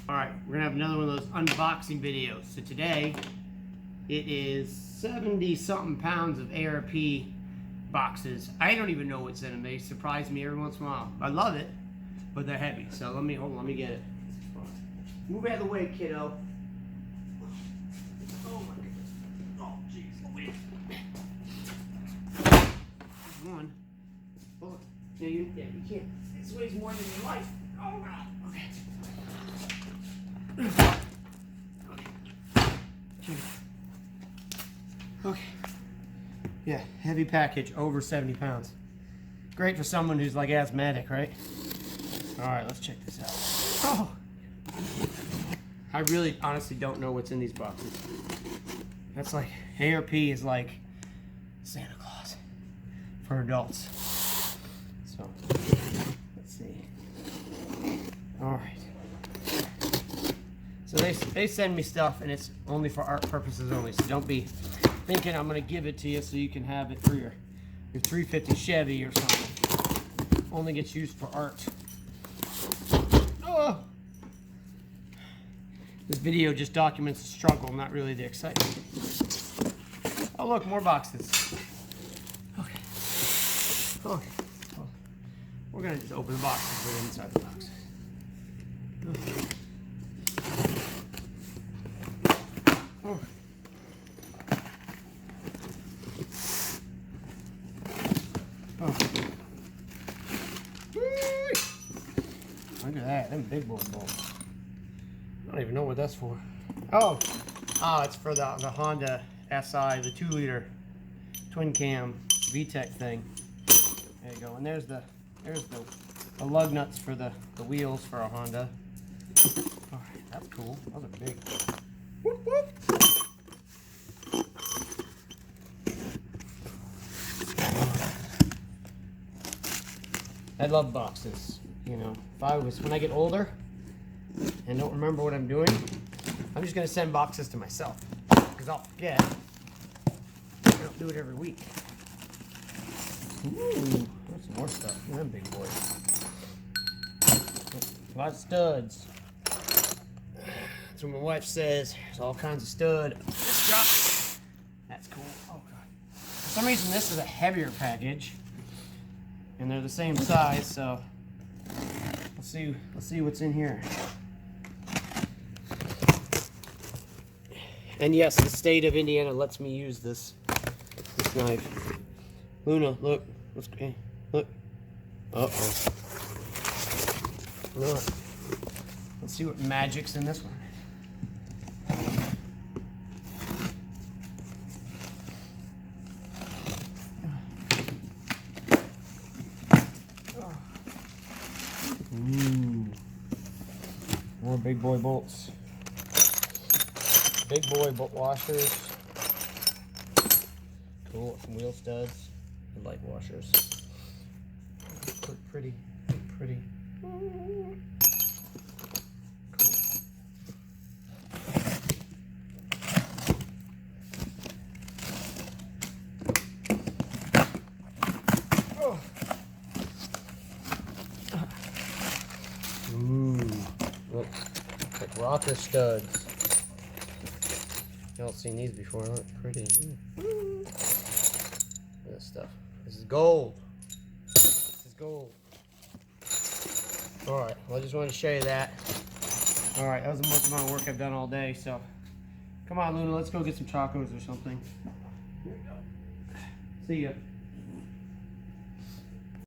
Alright, we're gonna have another one of those unboxing videos. So today, it is 70-something pounds of ARP boxes. I don't even know what's in them. They surprise me every once in a while. I love it, but they're heavy. So let me get it. Move out of the way, kiddo. Oh my goodness. Oh jeez, wait. One. Oh, yeah, you can't. This weighs more than your life. Oh god. Okay. Okay. Yeah, heavy package, over 70 pounds. Great for someone who's like asthmatic, right? All right, let's check this out. Oh, I really honestly don't know what's in these boxes. That's like, ARP is like Santa Claus for adults. So, let's see. All right. So they send me stuff and it's only for art purposes only. So don't be thinking I'm gonna give it to you so you can have it for your 350 Chevy or something. Only gets used for art. Oh. This video just documents the struggle, not really the excitement. Oh look, more boxes. Okay. Okay. Well, we're gonna just open the boxes, put it inside the box. Okay. Oh. Oh. Look at that, them big boy bolts. I don't even know what that's for. Oh, it's for the Honda SI, the 2-liter twin cam VTEC thing. There you go. And there's the lug nuts for the wheels for a Honda. All right, that's cool. Those are big. Whoop, whoop. I love boxes. You know, when I get older and don't remember what I'm doing, I'm just gonna send boxes to myself because I'll forget. I don't do it every week. Ooh, there's some more stuff. Look at them big boys. A lot of studs. That's what my wife says. There's all kinds of stud. That's cool. Oh god. For some reason, this is a heavier package, and they're the same size. So let's see what's in here. And yes, the state of Indiana lets me use this knife. Luna, look. Look. Uh-oh. Look. Let's see what magic's in this one. Ooh. More big boy bolts. Big boy bolt washers. Cool, some wheel studs and light washers. Pretty. Cool. Oh. Ooh, look, like rocker studs. Y'all seen these before? Look, pretty. Look at this stuff. This is gold. Alright, well I just wanted to show you that. Alright, that was the most amount of work I've done all day, so come on Luna, let's go get some tacos or something. Here we go. See ya.